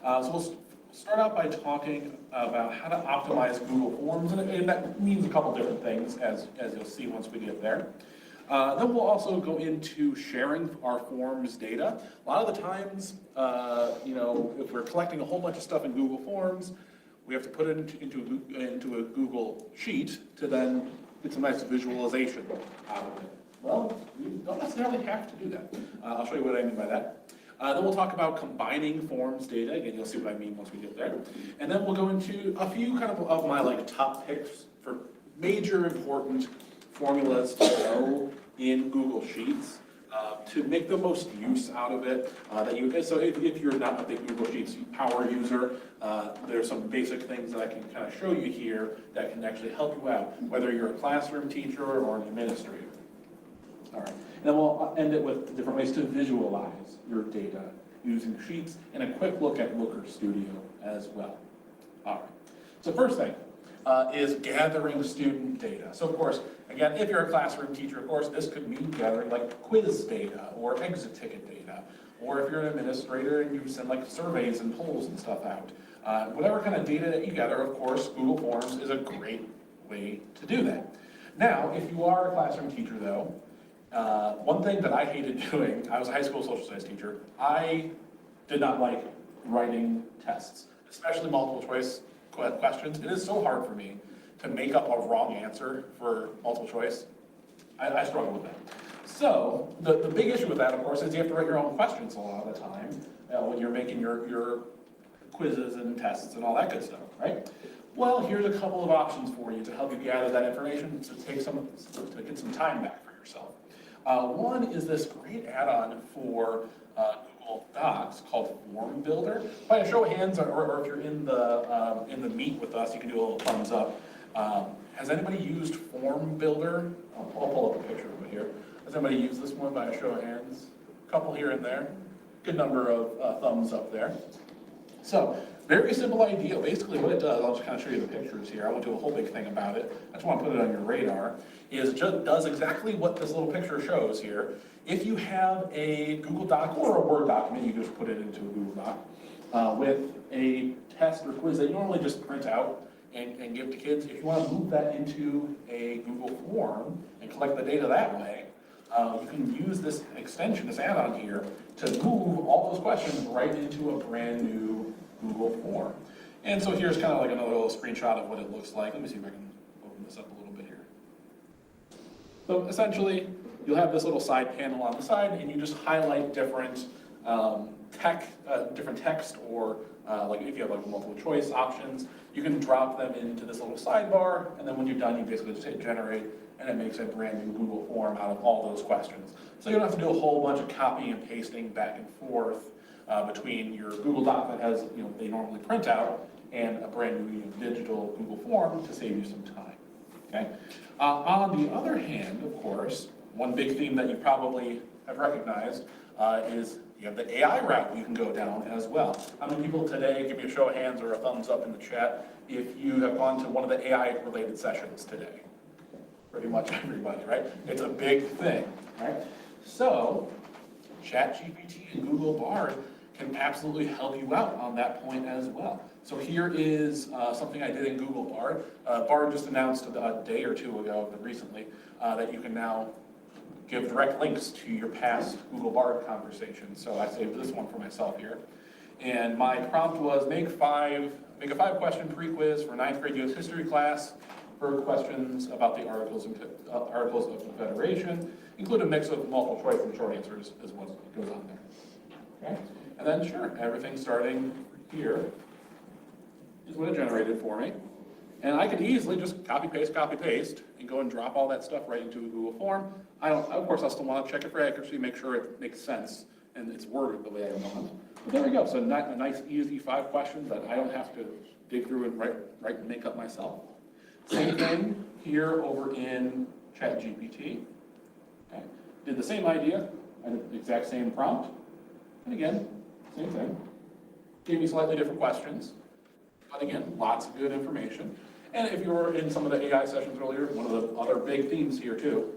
So we'll start out by talking about how to optimize Google Forms, and that means a couple different things, as you'll see once we get there. Then we'll also go into sharing our forms data. A lot of the times, if we're collecting a whole bunch of stuff in Google Forms, we have to put it into a Google Sheet to then get some nice visualization out of it. Well, we don't necessarily have to do that. I'll show you what I mean by that. Then we'll talk about combining forms data. Again, you'll see what I mean once we get there. And then we'll go into a few kind of my top picks for major important formulas to know in Google Sheets to make the most use out of it. So if you're not a big Google Sheets power user, there's some basic things that I can kind of show you here that can actually help you out, whether you're a classroom teacher or an administrator. All right, and then we'll end it with different ways to visualize your data using Sheets and a quick look at Looker Studio as well. All right, so first thing is gathering student data. So of course, again, if you're a classroom teacher, of course, this could mean gathering like quiz data or exit ticket data, or if you're an administrator and you send like surveys and polls and stuff out. Whatever kind of data that you gather, of course, Google Forms is a great way to do that. Now, if you are a classroom teacher though, one thing that I hated doing, I was a high school social studies teacher, I did not like writing tests, especially multiple choice questions. It is so hard for me to make up a wrong answer for multiple choice. I struggle with that. So the big issue with that, of course, is you have to write your own questions a lot of the time when you're making your quizzes and tests and all that good stuff, right? Well, here's a couple of options for you to help you gather that information to get some time back for yourself. One is this great add-on for Google Docs called Form Builder. By a show of hands, or if you're in the meet with us, you can do a little thumbs up. Has anybody used Form Builder? I'll pull up a picture of it here. Has anybody used this one by a show of hands? A couple here and there. Good number of thumbs up there. So, very simple idea. Basically what it does, I'll just kind of show you the pictures here. I won't do a whole big thing about it. I just want to put it on your radar. Is it just does exactly what this little picture shows here. If you have a Google Doc or a Word document, you just put it into a Google Doc with a test or quiz that you normally just print out and give to kids. If you want to move that into a Google form and collect the data that way, you can use this extension, this add-on here, to move all those questions right into a brand new Google form. And so here's kind of like another little screenshot of what it looks like. Let me see if I can open this up a little bit here. So essentially, you'll have this little side panel on the side, and you just highlight different different text, or like if you have like multiple choice options, you can drop them into this little sidebar, and then when you're done, you basically just hit generate, and it makes a brand new Google form out of all those questions. So you don't have to do a whole bunch of copying and pasting back and forth between your Google Doc that has, they normally print out, and a brand new digital Google form to save you some time. Okay. On the other hand, of course, one big theme that you probably have recognized is you have the AI route you can go down as well. How many people today, give me a show of hands or a thumbs up in the chat, if you have gone to one of the AI-related sessions today? Pretty much everybody, right? It's a big thing, right? So, ChatGPT and Google Bard can absolutely help you out on that point as well. So here is something I did in Google Bard. Bard just announced a day or two ago, recently, that you can now give direct links to your past Google Bard conversations. So I saved this one for myself here. And my prompt was make a 5-question pre-quiz for 9th grade US history class for questions about the Articles of Confederation. Include a mix of multiple choice and short answers is what goes on there. Okay? And then sure, everything starting here is what it generated for me. And I could easily just copy paste, and go and drop all that stuff right into a Google form. Of course, I'll still want to check it for accuracy, make sure it makes sense, and it's worded the way I want. But there we go. So a nice, easy 5 questions that I don't have to dig through and write and make up myself. Same thing here over in ChatGPT. Okay. Did the same idea. I did the exact same prompt. And again, same thing. Gave me slightly different questions. But again, lots of good information. And if you were in some of the AI sessions earlier, one of the other big themes here too,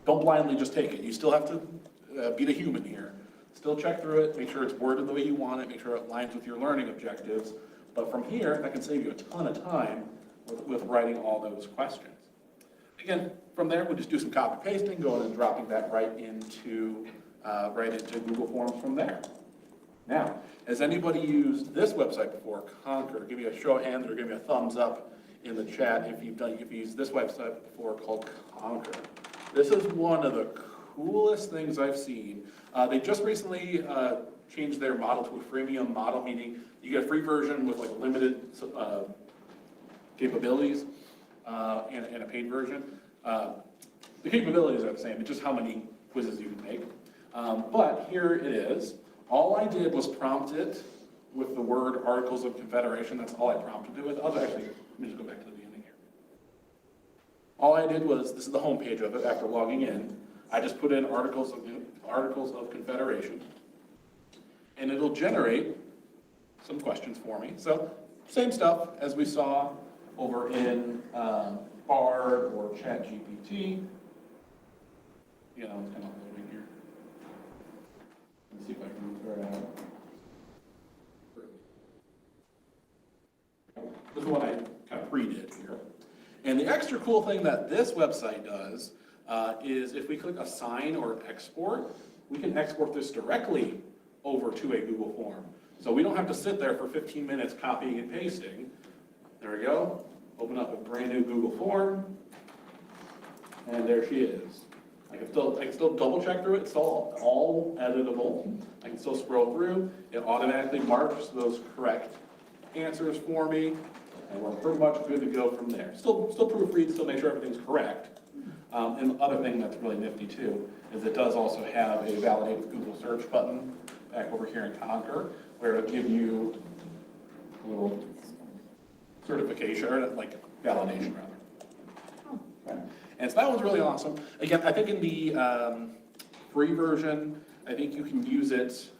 don't blindly just take it. You still have to be the human here. Still check through it, make sure it's worded the way you want it, make sure it aligns with your learning objectives. But from here, that can save you a ton of time with writing all those questions. Again, from there, we'll just do some copy pasting, going and dropping that right into Google Forms from there. Now, has anybody used this website before, Concur? Give me a show of hands or give me a thumbs up in the chat if you've used this website before called Concur. This is one of the coolest things I've seen. They just recently changed their model to a freemium model, meaning you get a free version with like limited capabilities and a paid version. The capabilities are the same, it's just how many quizzes you can make. But here it is. All I did was prompt it with the word Articles of Confederation. That's all I prompted it with. Actually, let me just go back to the beginning here. All I did was, this is the home page of it after logging in. I just put in Articles of Confederation, and it'll generate some questions for me. So, same stuff as we saw over in Bard or ChatGPT. You know, it's kind of loading here. Let's see if I can throw it out. This is what I kind of pre-did here. And the extra cool thing that this website does is if we click Assign or Export, we can export this directly over to a Google form. So we don't have to sit there for 15 minutes copying and pasting. There we go. Open up a brand new Google form. And there she is. I can still double check through it. It's all editable. I can still scroll through. It automatically marks those correct answers for me. And we're pretty much good to go from there. Still proofread, still make sure everything's correct. And the other thing that's really nifty too is it does also have a validate with Google search button back over here in Concur, where it'll give you a little certification, or like validation rather. Okay. And so that one's really awesome. Again, I think in the free version, I think you can use it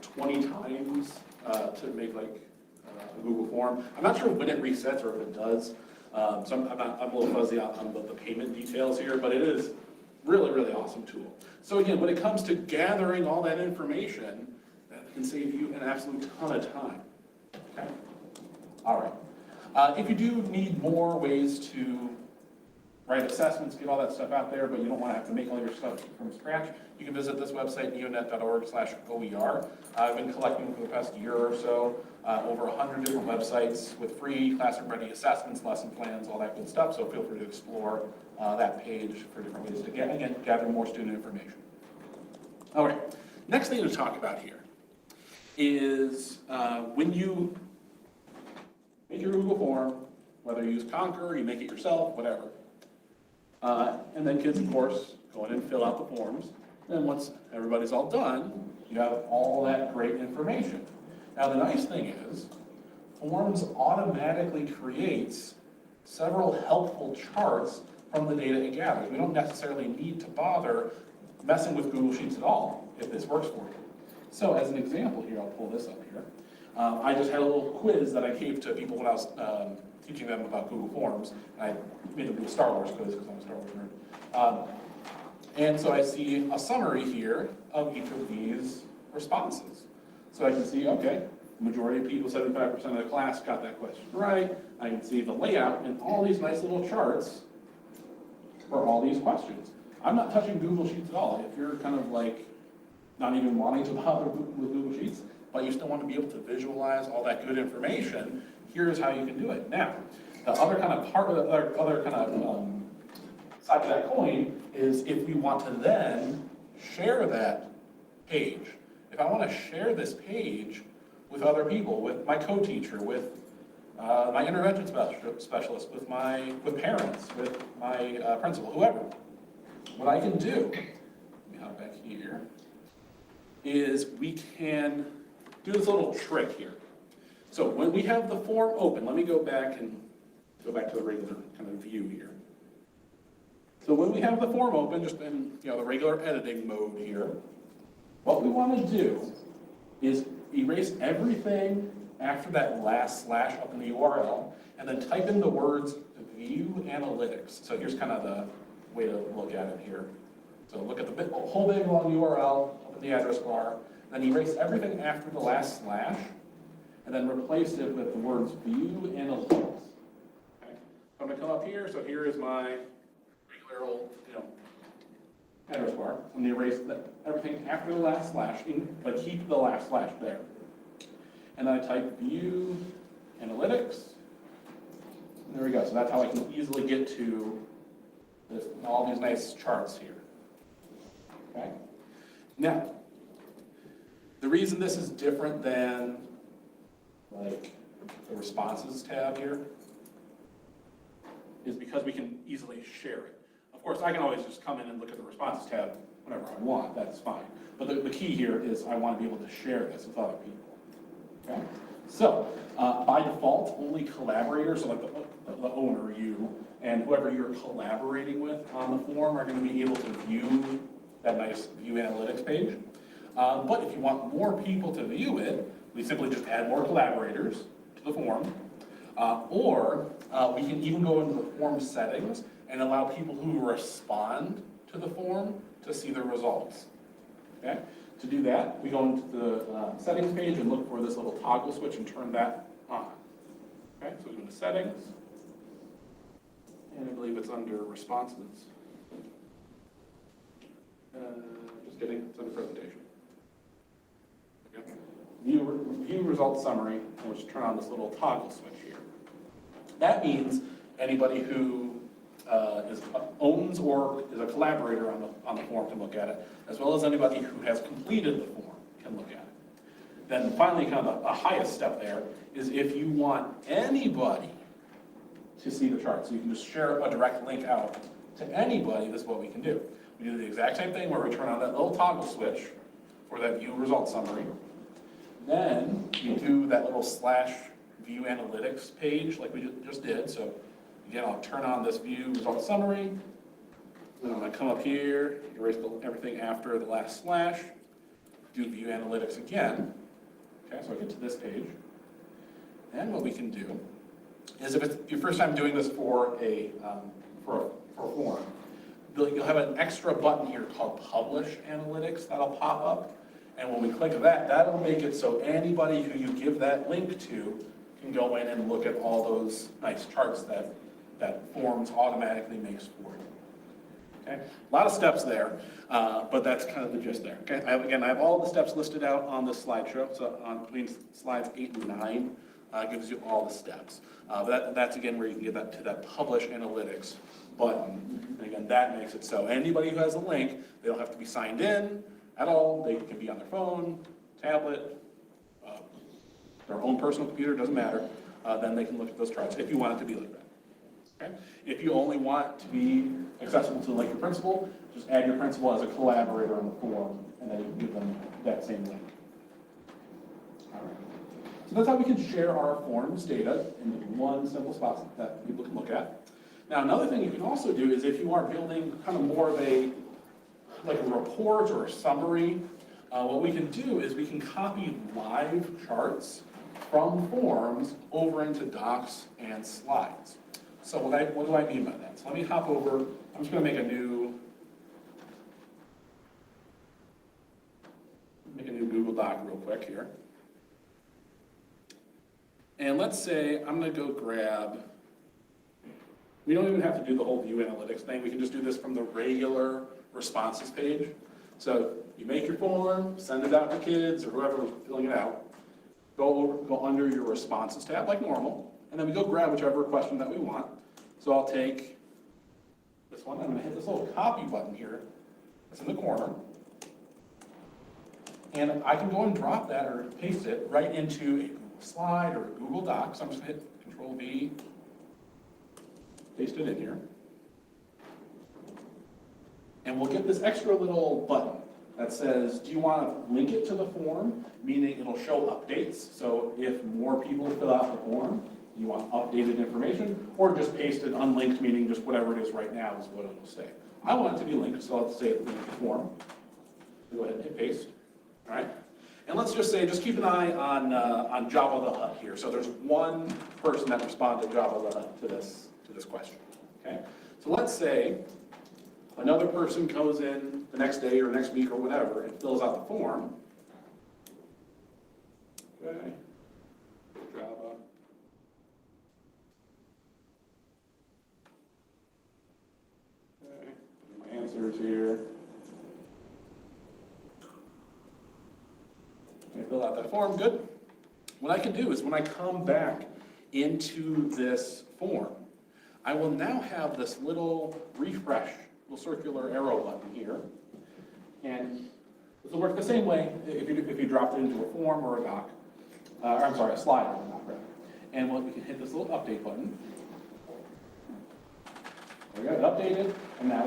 20 times to make like a Google form. I'm not sure when it resets or if it does. So I'm a little fuzzy on the payment details here, but it is really, really awesome tool. So again, when it comes to gathering all that information, that can save you an absolute ton of time. Okay. All right. If you do need more ways to write assessments, get all that stuff out there, but you don't want to have to make all your stuff from scratch, you can visit this website, neonet.org/OER. I've been collecting for the past year or so over 100 different websites with free classroom-ready assessments, lesson plans, all that good stuff, so feel free to explore that page for different ways to gather more student information. All right, next thing to talk about here is when you make your Google form, whether you use Concur, you make it yourself, whatever. And then kids, of course, go in and fill out the forms. And once everybody's all done, you have all that great information. Now, the nice thing is, Forms automatically creates several helpful charts from the data it gathers. We don't necessarily need to bother messing with Google Sheets at all if this works for you. So, as an example here, I'll pull this up here. I just had a little quiz that I gave to people when I was teaching them about Google Forms. And I made them do a Star Wars quiz because I'm a Star Wars nerd. And so I see a summary here of each of these responses. So I can see, okay, the majority of people, 75% of the class got that question right. I can see the layout and all these nice little charts for all these questions. I'm not touching Google Sheets at all. If you're kind of like not even wanting to bother with Google Sheets, but you still want to be able to visualize all that good information, here's how you can do it. Now, the other kind of part of the other kind of side of that coin is if we want to then share that page. If I want to share this page with other people, with my co-teacher, with my intervention specialist, with parents, with my principal, whoever, what I can do, let me hop back here, is we can do this little trick here. So when we have the form open, let me go back to the regular kind of view here. So when we have the form open, just in the regular editing mode here, what we want to do is erase everything after that last slash up in the URL, and then type in the words View Analytics. So here's kind of the way to look at it here. So look at the whole big long URL up in the address bar, then erase everything after the last slash, and then replace it with the words view analytics. Okay? So I'm going to come up here. So here is my regular old, address bar. I'm going to erase everything after the last slash, but keep the last slash there. And then I type view analytics. And there we go. So that's how I can easily get to all these nice charts here. Okay. Now, the reason this is different than like the responses tab here is because we can easily share it. Of course, I can always just come in and look at the responses tab whenever I want. That's fine. But the key here is I want to be able to share this with other people. Okay. So by default, only collaborators, so like the owner, you, and whoever you're collaborating with on the form are going to be able to view that nice view analytics page. But if you want more people to view it, we simply just add more collaborators to the form. Or we can even go into the form settings and allow people who respond to the form to see the results. Okay? To do that, we go into the settings page and look for this little toggle switch and turn that on. Okay, so we go into settings, and I believe it's under responses. Just kidding, it's under presentation. Okay. View results summary, and we'll just turn on this little toggle switch here. That means anybody who owns or is a collaborator on the form can look at it, as well as anybody who has completed the form can look at it. Then finally, kind of the highest step there is if you want anybody to see the chart. So you can just share a direct link out to anybody. This is what we can do. We do the exact same thing where we turn on that little toggle switch for that view results summary. Then you do that little slash view analytics page like we just did. So again, I'll turn on this view results summary. Then I'm going to come up here, erase everything after the last slash, do view analytics again. Okay, so I get to this page. And what we can do is if it's your first time doing this for a form, you'll have an extra button here called Publish Analytics that'll pop up. And when we click that, that'll make it so anybody who you give that link to can go in and look at all those nice charts that Forms automatically makes for you. Okay? A lot of steps there, but that's kind of the gist there. Okay? I have all the steps listed out on this slideshow. So between slides 8 and 9 gives you all the steps. That's again where you can get that to that Publish Analytics button. And again, that makes it so anybody who has a link, they don't have to be signed in at all. They can be on their phone, tablet, their own personal computer, doesn't matter. Then they can look at those charts if you want it to be like that. Okay? If you only want to be accessible to like your principal, just add your principal as a collaborator on the form, and then you can give them that same link. All right. So that's how we can share our forms data in one simple spot that people can look at. Now, another thing you can also do is if you are building kind of more of a report or a summary, what we can do is we can copy live charts from forms over into docs and slides. So what do I mean by that? So let me hop over. I'm just going to make a new Google Doc real quick here. And let's say I'm going to go grab, we don't even have to do the whole view analytics thing. We can just do this from the regular responses page. So you make your form, send it out to kids or whoever's filling it out. Go under your responses tab like normal, and then we go grab whichever question that we want. So I'll take this one. I'm going to hit this little copy button here. It's in the corner. And I can go and drop that or paste it right into a Google slide or a Google Doc. So I'm just going to hit Control-V, paste it in here. And we'll get this extra little button that says, do you want to link it to the form? Meaning it'll show updates. So if more people fill out the form, you want updated information, or just paste it unlinked, meaning just whatever it is right now is what it will say. I want it to be linked, so I'll say link to form. So go ahead and hit paste. All right. And let's just say, just keep an eye on Java the Hut here. So there's one person that responded Java the Hut to this question. Okay. So let's say another person goes in the next day or next week or whatever and fills out the form. Okay. Java. Okay. My answers here. Okay, fill out that form. Good. What I can do is when I come back into this form, I will now have this little refresh, little circular arrow button here. And this will work the same way if you dropped it into a form or a doc, or I'm sorry, a slide or a doc, rather. And we can hit this little update button. There we go, it updated, and now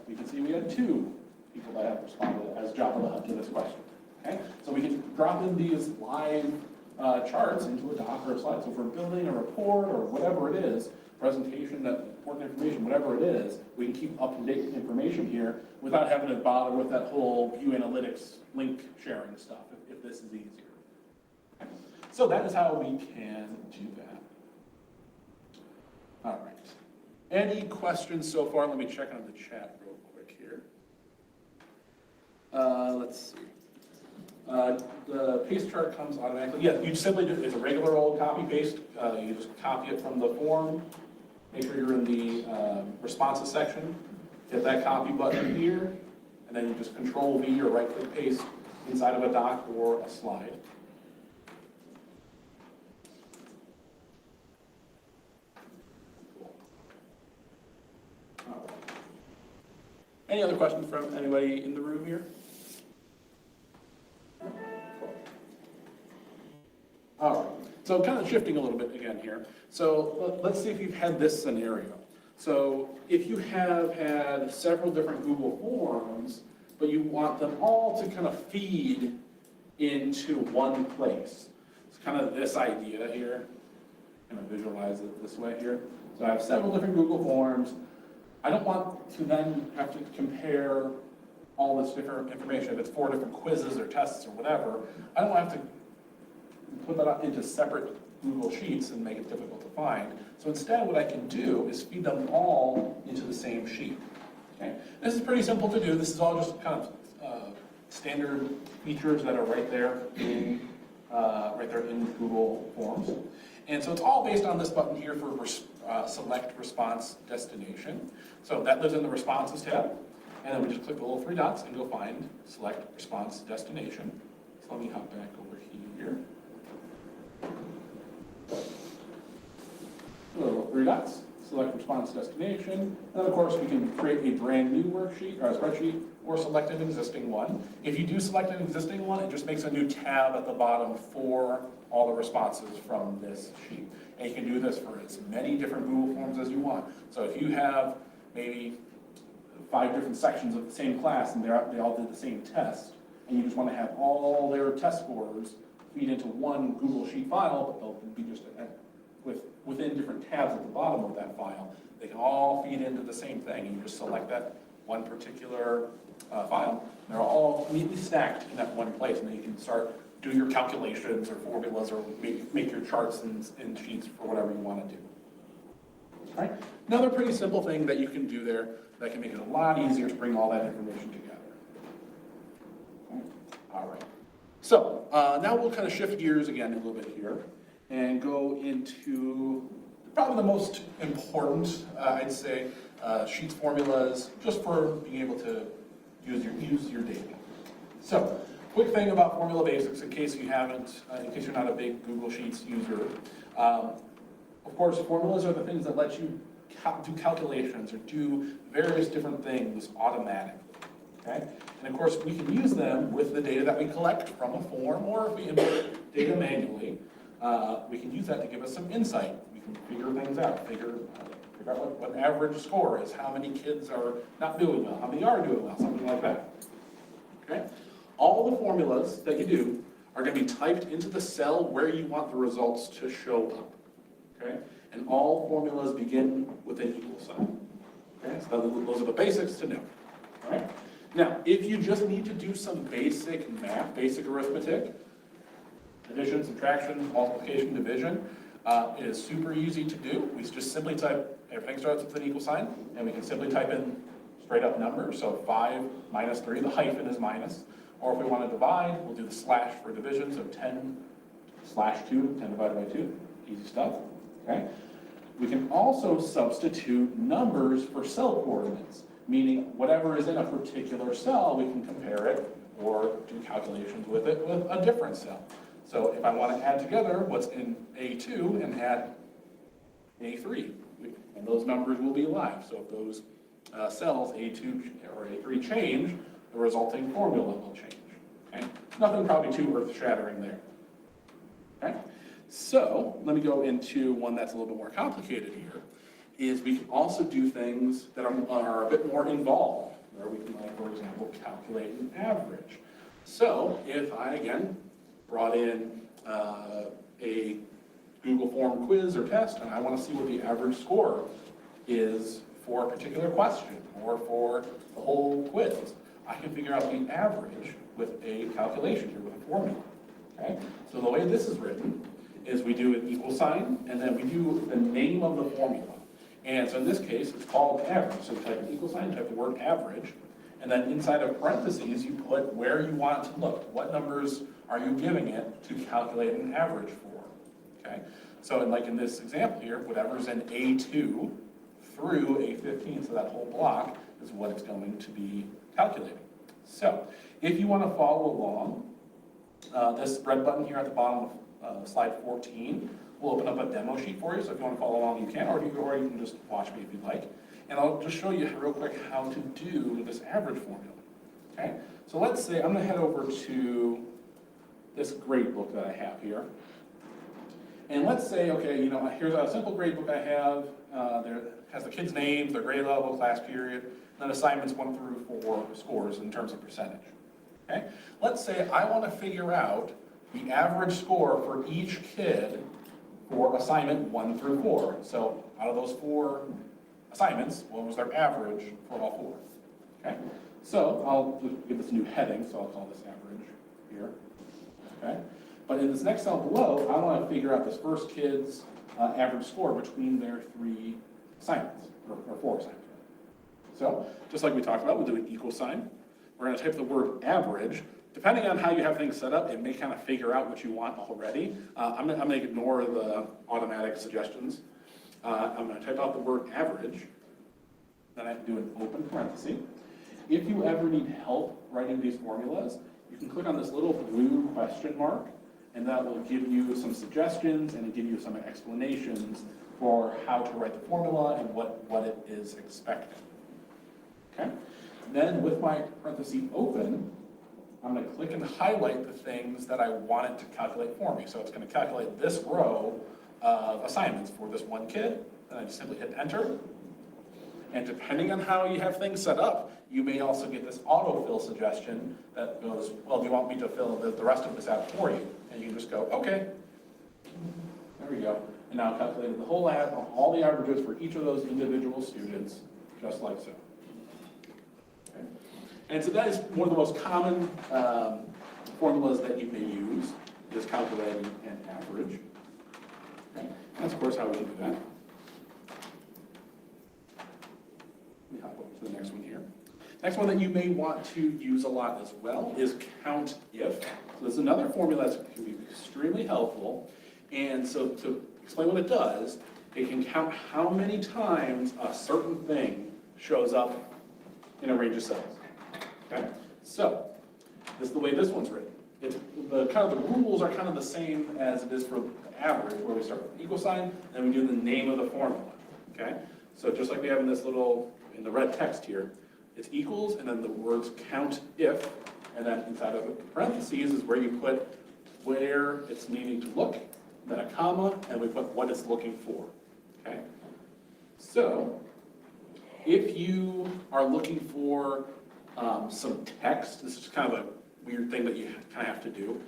we can see we had 2 people that have responded as Java the Hub to this question. Okay, so we can drop in these live charts into a doc or a slide. So if we're building a report or whatever it is, presentation, that important information, whatever it is, we can keep up-to-date information here without having to bother with that whole view analytics link sharing stuff, if this is easier. Okay. So that is how we can do that. All right. Any questions so far? Let me check on the chat real quick here. Let's see. The paste chart comes automatically. Yeah, you simply do, it's a regular old copy paste. You just copy it from the form. Make sure you're in the responses section. Hit that copy button here, and then you just Control V or right click paste inside of a doc or a slide. Cool. All right. Any other questions from anybody in the room here? All right, so kind of shifting a little bit again here. So let's see if you've had this scenario. So if you have had several different Google Forms, but you want them all to kind of feed into one place. It's kind of this idea here. I'm going to visualize it this way here. So I have several different Google Forms. I don't want to then have to compare all this different information. If it's 4 different quizzes or tests or whatever, I don't want to have to put that into separate Google Sheets and make it difficult to find. So instead, what I can do is feed them all into the same sheet. Okay? This is pretty simple to do. This is all just kind of standard features that are right there in Google Forms. And so it's all based on this button here for Select Response Destination. So that lives in the Responses tab. And then we just click the little 3 dots and go find Select Response Destination. So let me hop back over here. Little 3 dots, select response destination, and then of course we can create a brand new worksheet or a spreadsheet or select an existing one. If you do select an existing one, it just makes a new tab at the bottom for all the responses from this sheet. And you can do this for as many different Google Forms as you want. So if you have maybe 5 different sections of the same class and they all did the same test, and you just want to have all their test scores feed into one Google Sheet file, but they'll be just within different tabs at the bottom of that file. They can all feed into the same thing. You just select that one particular file. They're all neatly stacked in that one place, and then you can start doing your calculations or formulas or make your charts and sheets for whatever you want to do. All right? Another pretty simple thing that you can do there that can make it a lot easier to bring all that information together. Okay. All right. So now we'll kind of shift gears again a little bit here and go into probably the most important, I'd say, sheets formulas, just for being able to use your data. So, quick thing about formula basics, in case you haven't, in case you're not a big Google Sheets user. Of course, formulas are the things that let you do calculations or do various different things automatically. Okay? And of course, we can use them with the data that we collect from a form, or if we input data manually, we can use that to give us some insight. We can figure things out, figure out what average score is, how many kids are not doing well, how many are doing well, something like that. Okay? All the formulas that you do are going to be typed into the cell where you want the results to show up. Okay? And all formulas begin with an equal sign. Okay? So those are the basics to know. All right? Now, if you just need to do some basic math, basic arithmetic, addition, subtraction, multiplication, division, it is super easy to do. We just simply type, everything starts with an equal sign, and we can simply type in straight up numbers. So 5 minus 3, the hyphen is minus. Or if we want to divide, we'll do the slash for division. So 10 /2, 10 divided by 2, easy stuff, okay? We can also substitute numbers for cell coordinates, meaning whatever is in a particular cell, we can compare it or do calculations with it with a different cell. So if I want to add together what's in A2 and add A3, and those numbers will be alive. So if those cells, A2 or A3 change, the resulting formula will change. Okay? Nothing probably too earth-shattering there. Okay? So let me go into one that's a little bit more complicated here, is we can also do things that are a bit more involved, where we can, like, for example, calculate an average. So if I, again, brought in a Google form quiz or test, and I want to see what the average score is for a particular question or for the whole quiz, I can figure out the average with a calculation here, with a formula. Okay? So the way this is written is we do an equal sign, and then we do the name of the formula. And so in this case, it's called average. So you type an equal sign, type the word average, and then inside of parentheses, you put where you want it to look. What numbers are you giving it to calculate an average for? Okay? So like in this example here, whatever's in A2 through A15, so that whole block is what it's going to be calculating. So if you want to follow along, this red button here at the bottom of slide 14 will open up a demo sheet for you. So if you want to follow along, you can, or you can just watch me if you'd like. And I'll just show you real quick how to do this average formula. Okay? So let's say I'm going to head over to this grade book that I have here. And let's say, okay, you know, here's a simple grade book I have. There has the kids' names, their grade level, class period, and then assignments 1 through 4 scores in terms of percentage. Okay? Let's say I want to figure out the average score for each kid for assignment 1 through 4. So out of those 4 assignments, what was their average for all 4? Okay? So I'll give this a new heading, so I'll call this average here. Okay? But in this next cell below, I want to figure out this first kid's average score between their 3 assignments, or 4 assignments. So, just like we talked about, we'll do an equal sign. We're going to type the word average. Depending on how you have things set up, it may kind of figure out what you want already. I'm going to ignore the automatic suggestions. I'm going to type out the word average. Then I have to do an open parenthesis. If you ever need help writing these formulas, you can click on this little blue question mark, and that will give you some suggestions and give you some explanations for how to write the formula and what it is expecting. Okay? Then with my parenthesis open, I'm going to click and highlight the things that I want it to calculate for me. So it's going to calculate this row of assignments for this one kid, and I just simply hit enter. And depending on how you have things set up, you may also get this autofill suggestion that goes, well, do you want me to fill the rest of this out for you? And you can just go, okay. There we go. And now calculated the whole all the averages for each of those individual students, just like so. Okay. And so that is one of the most common formulas that you may use, is calculating an average. Okay. And that's, of course, how we can do that. Let me hop over to the next one here. Next one that you may want to use a lot as well is count if. So this is another formula that can be extremely helpful. And so to explain what it does, it can count how many times a certain thing shows up in a range of cells. Okay? So this is the way this one's written. It's the rules are kind of the same as it is for the average, where we start with an equal sign, and we do the name of the formula. Okay? So just like we have in this little, in the red text here, it's equals, and then the words count if, and then inside of the parentheses is where you put where it's needing to look, then a comma, and we put what it's looking for. Okay? So if you are looking for some text, this is kind of a weird thing that you kind of have to do.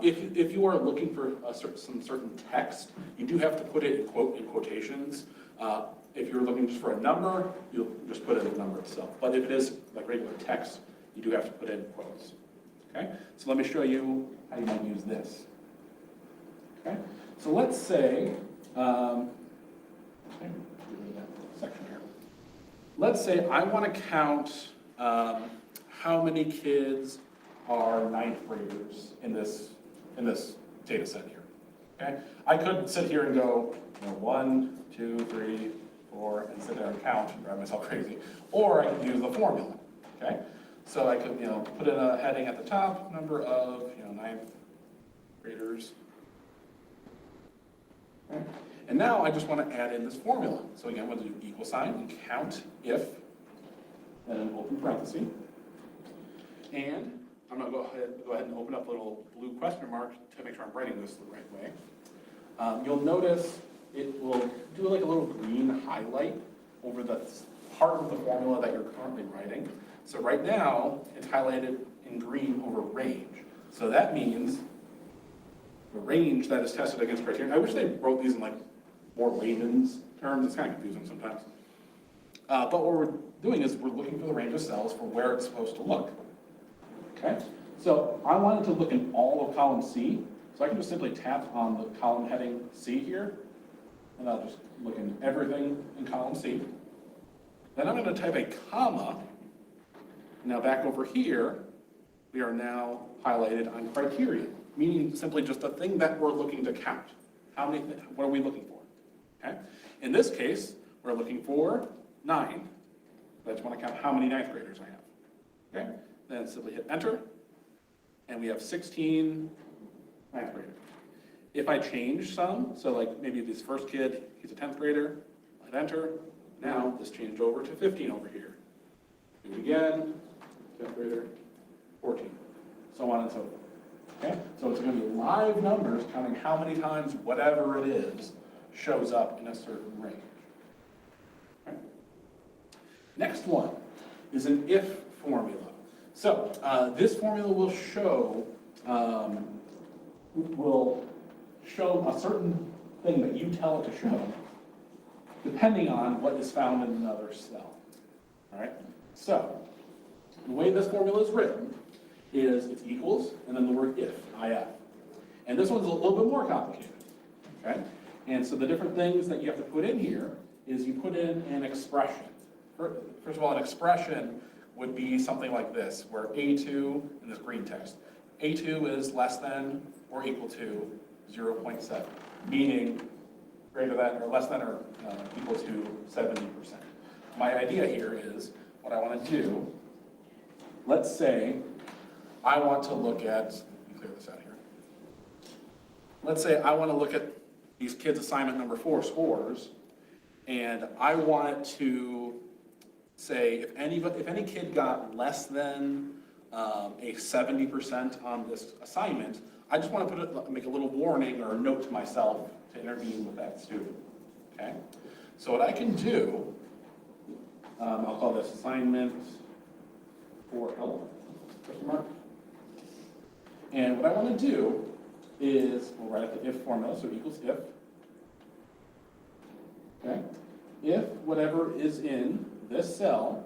If you are looking for some certain text, you do have to put it in quotations. If you're looking just for a number, you'll just put in the number itself. But if it is like regular text, you do have to put in quotes. Okay? So let me show you how you might use this. Okay? So let's say, section here. Let's say I want to count how many kids are 9th graders in this data set here. okay? I could sit here and go, 1, 2, 3, 4, and sit there and count and drive myself crazy. Or I could use the formula, okay? So I could, put in a heading at the top, number of, ninth graders. Okay. And now I just want to add in this formula. So again, I'm going to do equal sign and count if, and an open parenthesis. And I'm going to go ahead and open up a little blue question mark to make sure I'm writing this the right way. You'll notice it will do like a little green highlight over the part of the formula that you're currently writing. So right now, it's highlighted in green over range. So that means the range that is tested against criteria. I wish they wrote these in like more layman's terms. It's kind of confusing sometimes. But what we're doing is we're looking for the range of cells for where it's supposed to look. Okay? So I want it to look in all of column C. So I can just simply tap on the column heading C here, and I'll just look in everything in column C. Then I'm going to type a comma. Now back over here, we are now highlighted on criteria, meaning simply just a thing that we're looking to count. What are we looking for? Okay? In this case, we're looking for 9. I just want to count how many ninth graders I have. Okay? Then simply hit enter, and we have 16 ninth graders. If I change some, so like maybe this first kid, he's a 10th grader, I hit enter. Now this changed over to 15 over here. Do it again, 10th grader, 14, so on and so forth. Okay? So it's going to be live numbers counting how many times whatever it is shows up in a certain range. Okay? Next one is an if formula. So this formula will show a certain thing that you tell it to show, depending on what is found in another cell. All right? So the way this formula is written is it's equals, and then the word if, if. And this one's a little bit more complicated, okay? And so the different things that you have to put in here is you put in an expression. First of all, an expression would be something like this, where A2, in this green text, A2 is less than or equal to 0.7, meaning greater than or less than or equal to 70%. My idea here is what I want to do, let's say I want to look at, let me clear this out here. Let's say I want to look at these kids' assignment number 4 scores, and I want it to say if any kid got less than a 70% on this assignment, I just want to make a little warning or a note to myself to intervene with that student. Okay? So what I can do, I'll call this assignment 4L, question mark. And what I want to do is, we'll write the if formula, so equals if. Okay? If whatever is in this cell,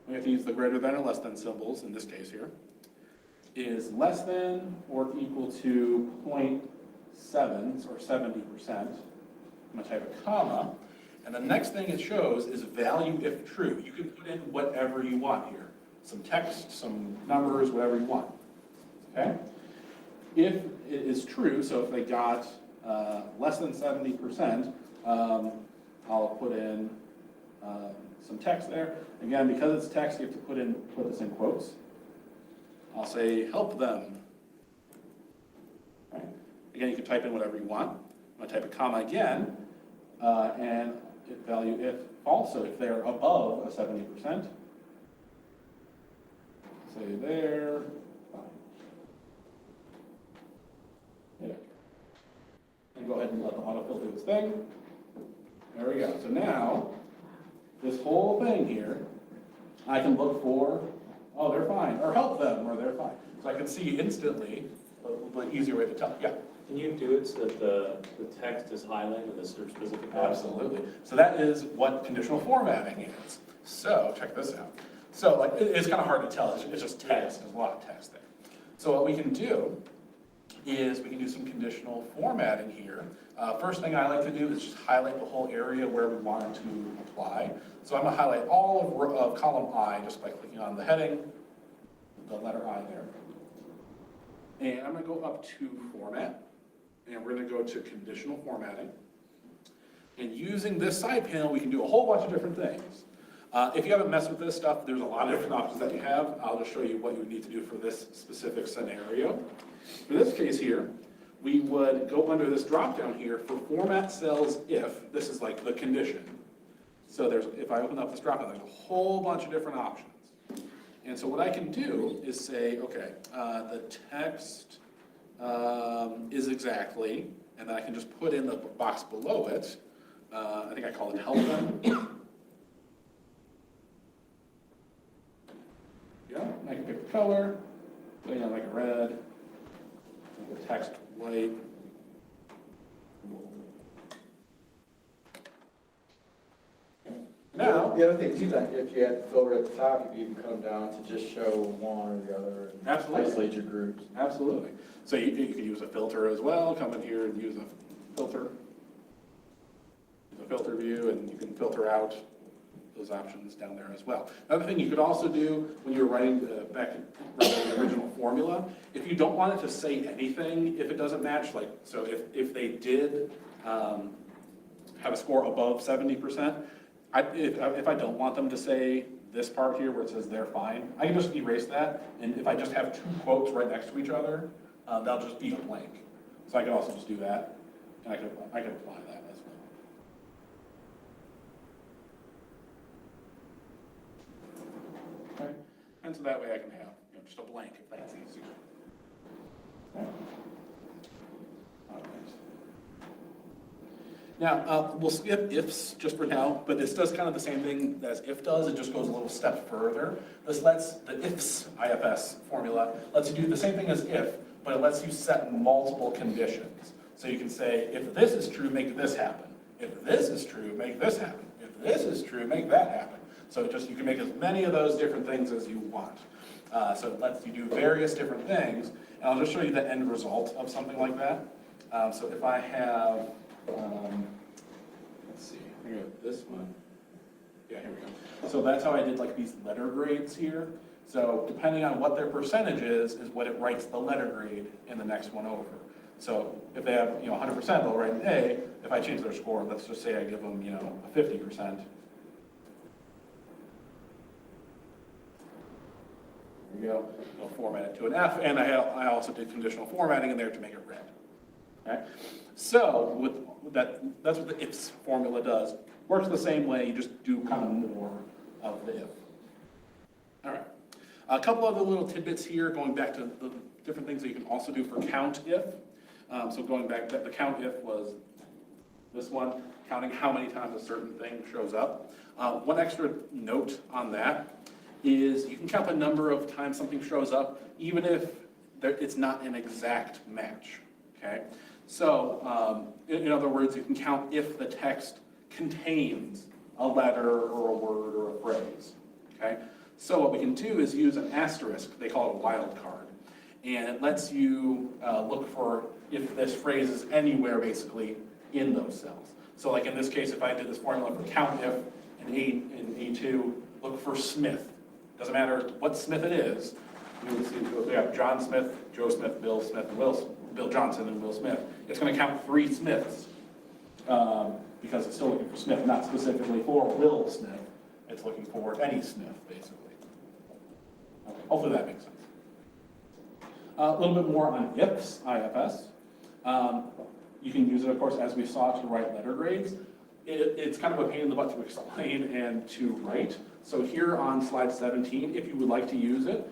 we have to use the greater than or less than symbols in this case here, is less than or equal to 0.7 or 70%. I'm going to type a comma. And the next thing it shows is value if true. You can put in whatever you want here. Some text, some numbers, whatever you want. Okay? If it is true, so if they got less than 70%, I'll put in some text there. Again, because it's text, you have to put this in quotes. I'll say help them. Right? Again, you can type in whatever you want. I'm going to type a comma again, and value if also if they're above a 70%. Say there. Yeah. And go ahead and let the autofill do its thing. There we go. So now, this whole thing here, I can look for, oh, they're fine, or help them, or they're fine. So I can see instantly a little bit easier way to tell. Yeah. Can you do it so that the text is highlighted in the specific box? Absolutely. So that is what conditional formatting is. So check this out. So like it's kind of hard to tell. It's just text. There's a lot of text there. So what we can do is we can do some conditional formatting here. First thing I like to do is just highlight the whole area where we want it to apply. So I'm going to highlight all of column I just by clicking on the heading, the letter I there. And I'm going to go up to Format. and we're gonna go to conditional formatting. And using this side panel, we can do a whole bunch of different things. If you haven't messed with this stuff, there's a lot of different options that you have. I'll just show you what you would need to do for this specific scenario. For this case here, we would go under this drop down here for format cells if, this is like the condition. So if I open up this drop down, there's a whole bunch of different options. And so what I can do is say, okay, the text is exactly, and then I can just put in the box below it. I think I call it help them. Yeah, and I can pick the color, put it like red, make the text white. Now, The other thing too, like if you had the filter at the top, you could even come down to just show one or the other. And Absolutely. isolate your groups. Absolutely. So you could use a filter as well, come in here and use a filter. The filter view, and you can filter out those options down there as well. Another thing you could also do when you're writing the original formula, if you don't want it to say anything, if it doesn't match, like, so if they did have a score above 70%, if I don't want them to say this part here where it says they're fine, I can just erase that, and if I just have two quotes right next to each other, they'll just be a blank. So I can also just do that, and I can apply that as well. Okay, and so that way I can have just a blank if that's easier. Okay. All right. Now, we'll skip ifs just for now, but this does kind of the same thing as if does, it just goes a little step further. This lets the ifs IFS formula, lets you do the same thing as if, but it lets you set multiple conditions. So you can say, if this is true, make this happen. If this is true, make this happen. If this is true, make that happen. So you can make as many of those different things as you want. So it lets you do various different things, and I'll just show you the end result of something like that. So if I have, let's see, I got this one. Yeah, here we go. So that's how I did like these letter grades here. So depending on what their percentage is what it writes the letter grade in the next one over. So if they have 100%, they'll write an A. If I change their score, let's just say I give them a 50%. There we go. They'll format it to an F, and I also did conditional formatting in there to make it red. Okay? So that's what the ifs formula does. Works the same way, you just do kind of more of the if. All right. A couple other little tidbits here, going back to the different things that you can also do for count if. So going back, the count if was this one, counting how many times a certain thing shows up. One extra note on that is you can count the number of times something shows up, even if it's not an exact match, okay? So, in other words, you can count if the text contains a letter or a word or a phrase, okay? So what we can do is use an asterisk, they call it a wild card, and it lets you look for if this phrase is anywhere basically in those cells. So like in this case, if I did this formula for count if in A2, look for Smith. Doesn't matter what Smith it is. We would see we have John Smith, Joe Smith, Bill Smith, and Bill Johnson and Will Smith. It's going to count 3 Smiths because it's still looking for Smith, not specifically for Will Smith. It's looking for any Smith, basically. Okay, hopefully that makes sense. A little bit more on ifs, IFS. You can use it, of course, as we saw, to write letter grades. It's kind of a pain in the butt to explain and to write. So here on slide 17, if you would like to use it,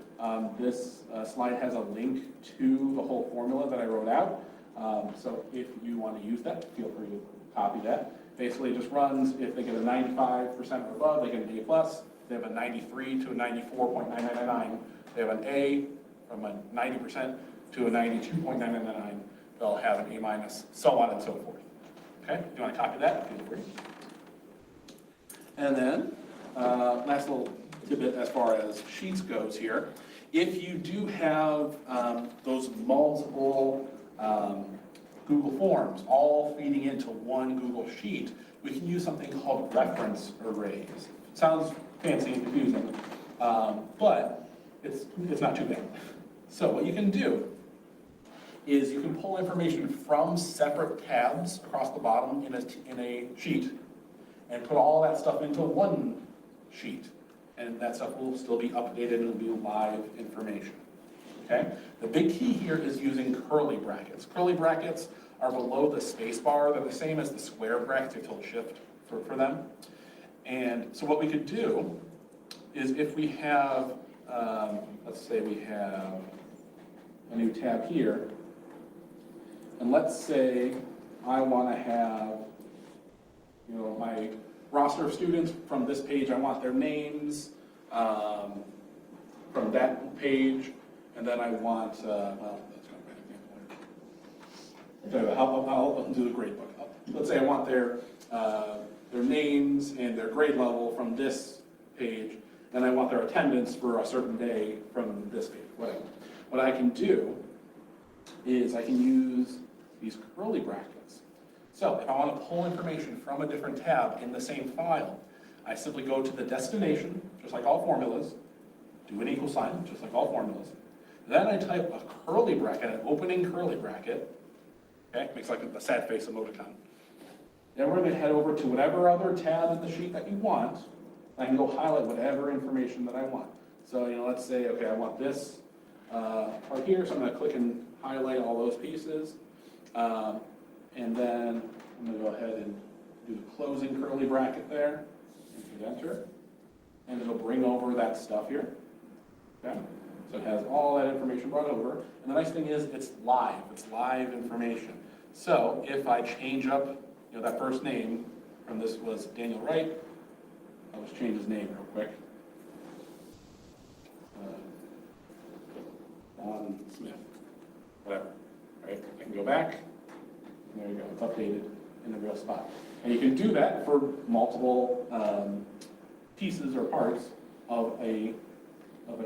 this slide has a link to the whole formula that I wrote out. So if you want to use that, feel free to copy that. Basically, it just runs, if they get a 95% or above, they get an A+. If they have a 93 to a 94.999, they have an A. From a 90% to a 92.999, they'll have an A-, so on and so forth. Okay, if you want to copy that, feel free. And then, last little tidbit as far as sheets goes here. If you do have those multiple Google Forms all feeding into one Google Sheet, we can use something called reference arrays. Sounds fancy and confusing, but it's not too bad. So what you can do is you can pull information from separate tabs across the bottom in a sheet and put all that stuff into one sheet. And that stuff will still be updated and will be live information. Okay? The big key here is using curly brackets. Curly brackets are below the space bar. They're the same as the square brackets. You hold shift for them. And so what we could do is if we have, let's say we have a new tab here, and let's say I want to have, you know, my roster of students from this page. I want their names from that page, and then I want, well, that's not a bad example. I'll do the grade book. Let's say I want their names and their grade level from this page, and I want their attendance for a certain day from this page, whatever. What I can do is I can use these curly brackets. So if I want to pull information from a different tab in the same file, I simply go to the destination, just like all formulas, do an equal sign, just like all formulas. Then I type a curly bracket, an opening curly bracket, okay, makes like a sad face emoticon. Then we're going to head over to whatever other tab in the sheet that you want. I can go highlight whatever information that I want. So, you know, let's say, okay, I want this part here, so I'm going to click and highlight all those pieces. And then I'm going to go ahead and do the closing curly bracket there, and hit enter. And it'll bring over that stuff here. Okay? So it has all that information brought over. And the nice thing is it's live information. So if I change up, you know, that first name from this was Daniel Wright, I'll just change his name real quick. Don Smith, whatever, right? I can go back, and there you go, it's updated in the real spot. And you can do that for multiple pieces or parts of a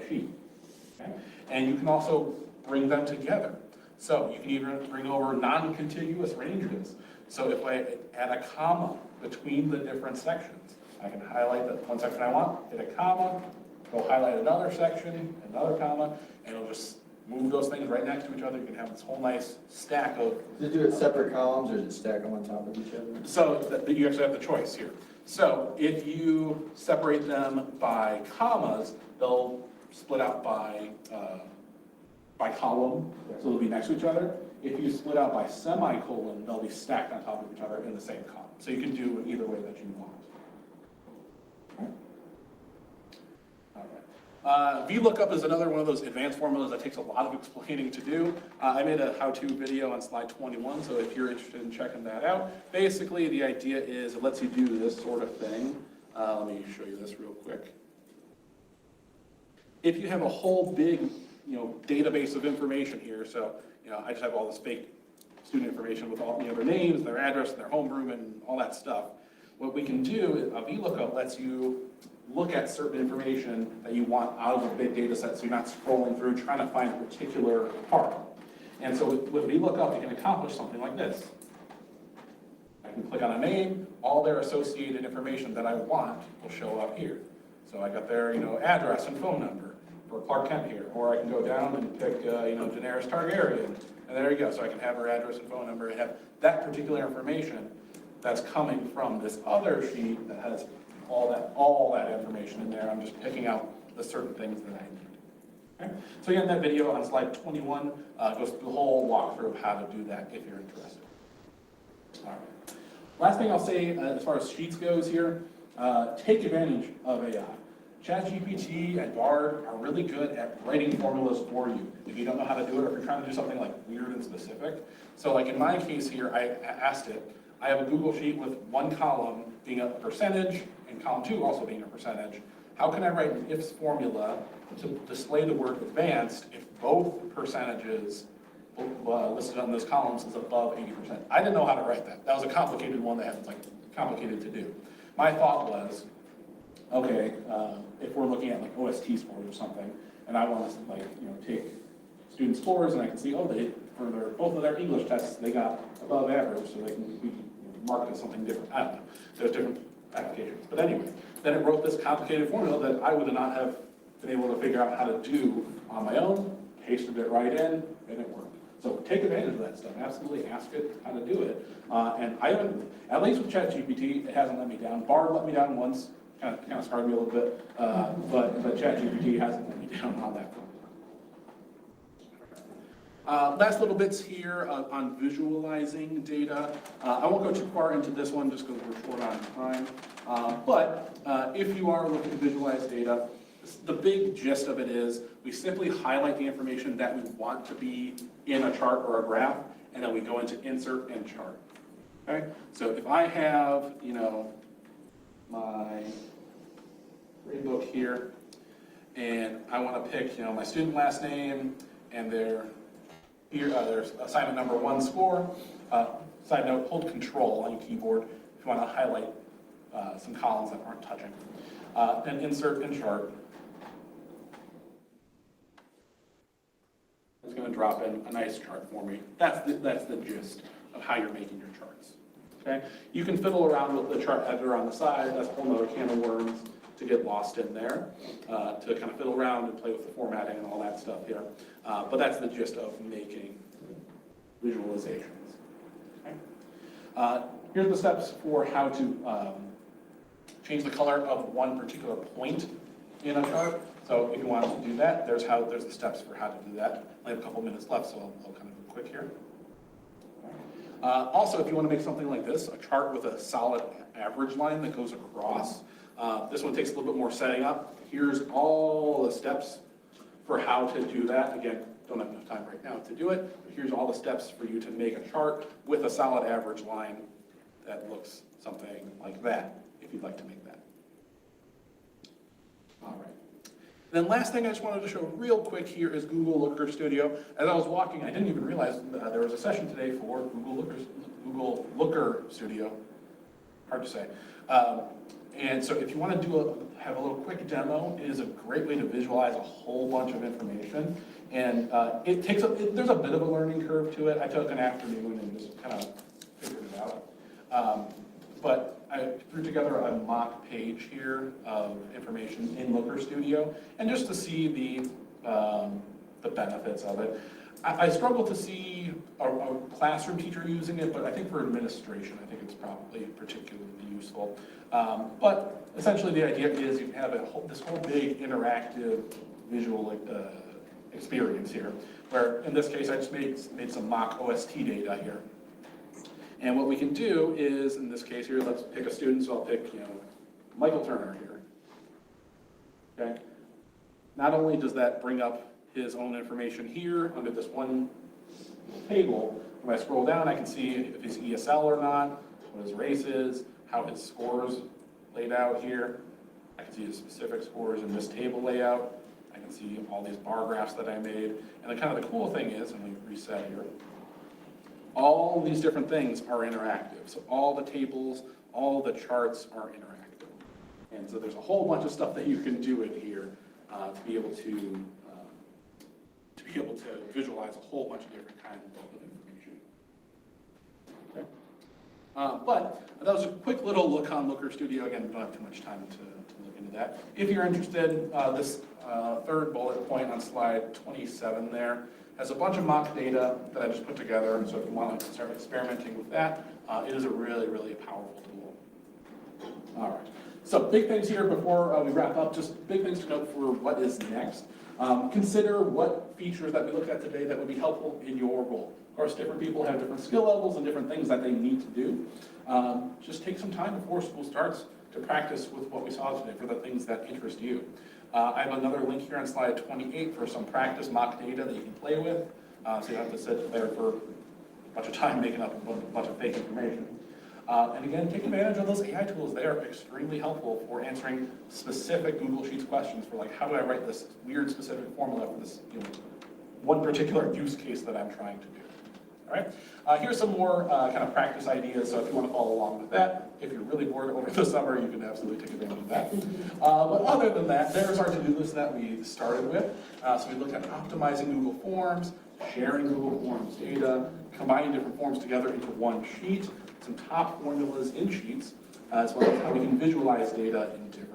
sheet. Okay? And you can also bring them together. So you can even bring over non-contiguous ranges. So if I add a comma between the different sections, I can highlight the one section I want, hit a comma, go highlight another section, another comma, and it'll just move those things right next to each other. You can have this whole nice stack of... Does it do it separate columns, or does it stack them on top of each other? So that you actually have the choice here. So if you separate them by commas, they'll split out by column, so they'll be next to each other. If you split out by semicolon, they'll be stacked on top of each other in the same column. So you can do it either way that you want. VLOOKUP is another one of those advanced formulas that takes a lot of explaining to do. I made a how-to video on slide 21, so if you're interested in checking that out. Basically, the idea is it lets you do this sort of thing. Let me show you this real quick. If you have a whole big, you know, database of information here, so, you know, I just have all this fake student information with all, you know, their names, their address, their homeroom, and all that stuff. What we can do, a VLOOKUP lets you look at certain information that you want out of a big data set, so you're not scrolling through trying to find a particular part. And so with VLOOKUP, you can accomplish something like this. I can click on a name, all their associated information that I want will show up here. So I got their, you know, address and phone number for Clark Kent here, or I can go down and pick, you know, Daenerys Targaryen, and there you go. So I can have her address and phone number and have that particular information that's coming from this other sheet that has all that information in there. I'm just picking out the certain things that I need. Okay? So again, that video on slide 21 goes through the whole walkthrough of how to do that if you're interested. All right. Last thing I'll say as far as sheets goes here, take advantage of AI. ChatGPT and Bard are really good at writing formulas for you if you don't know how to do it, or if you're trying to do something like weird and specific. So like in my case here, I asked it, I have a Google Sheet with one column being a percentage and column 2 also being a percentage. How can I write an ifs formula to display the word advanced if both percentages listed on those columns is above 80%? I didn't know how to write that. That was a complicated one that had, like, complicated to do. My thought was, okay, if we're looking at like OST scores or something, and I want to, like, you know, take student scores, and I can see, oh, they, for both of their English tests, they got above average, so they can mark it as something different. I don't know. There's different applications. But anyway, then it wrote this complicated formula that I would not have been able to figure out how to do on my own, pasted it right in, and it worked. So take advantage of that stuff, absolutely ask it how to do it. And I haven't, at least with ChatGPT, it hasn't let me down. Bard let me down once, kind of scarred me a little bit, but ChatGPT hasn't let me down on that front. Last little bits here on visualizing data. I won't go too far into this one just because we're short on time. But if you are looking to visualize data, the big gist of it is we simply highlight the information that we want to be in a chart or a graph, and then we go into insert and chart. Okay? So if I have, you know, my grade book here, and I want to pick, you know, my student last name and their assignment number 1 score. Side note, hold Control on your keyboard if you want to highlight some columns that aren't touching. And insert and chart. It's going to drop in a nice chart for me. That's the gist of how you're making your charts. Okay? You can fiddle around with the chart editor on the side. That's a whole other can of worms to get lost in there, to kind of fiddle around and play with the formatting and all that stuff here. But that's the gist of making visualizations. Okay? Here's the steps for how to change the color of one particular point in a chart. So if you want to do that, there's the steps for how to do that. I have a couple minutes left, so I'll kind of be quick here. Also, if you want to make something like this, a chart with a solid average line that goes across, this one takes a little bit more setting up. Here's all the steps for how to do that. Again, don't have enough time right now to do it, but here's all the steps for you to make a chart with a solid average line that looks something like that, if you'd like to make that. All right. Then last thing I just wanted to show real quick here is Google Looker Studio. As I was walking, I didn't even realize there was a session today for Google Looker Studio. Hard to say. And so if you want to have a little quick demo, it is a great way to visualize a whole bunch of information. And there's a bit of a learning curve to it. I took an afternoon and just kind of figured it out. But I threw together a mock page here of information in Looker Studio, and just to see the benefits of it. I struggle to see a classroom teacher using it, but I think for administration, I think it's probably particularly useful. But essentially the idea is you have this whole big interactive visual experience here, where in this case I just made some mock OST data here. And what we can do is, in this case here, let's pick a student, so I'll pick, you know, Michael Turner here. Okay? Not only does that bring up his own information here under this one table, when I scroll down, I can see if he's ESL or not, what his race is, how his scores laid out here. I can see his specific scores in this table layout. I can see all these bar graphs that I made. And the kind of the cool thing is, and we reset here, all these different things are interactive. So all the tables, all the charts are interactive. And so there's a whole bunch of stuff that you can do in here to be able to visualize a whole bunch of different kinds of information. Okay. But that was a quick little look on Looker Studio. Again, we don't have too much time to look into that. If you're interested, this third bullet point on slide 27 there has a bunch of mock data that I just put together. So if you want to start experimenting with that, it is a really, really powerful tool. All right. So big things here before we wrap up, just big things to note for what is next. Consider what features that we looked at today that would be helpful in your role. Of course, different people have different skill levels and different things that they need to do. Just take some time before school starts to practice with what we saw today for the things that interest you. I have another link here on slide 28 for some practice mock data that you can play with. So you don't have to sit there for a bunch of time making up a bunch of fake information. And again, take advantage of those AI tools. They are extremely helpful for answering specific Google Sheets questions for like, how do I write this weird specific formula for this one particular use case that I'm trying to do. All right, here's some more kind of practice ideas, so if you want to follow along with that, if you're really bored over the summer, you can absolutely take advantage of that. But other than that, there's our to-do list that we started with. So we looked at optimizing Google Forms, sharing Google Forms data, combining different forms together into one sheet, some top formulas in Sheets, as well as how we can visualize data in different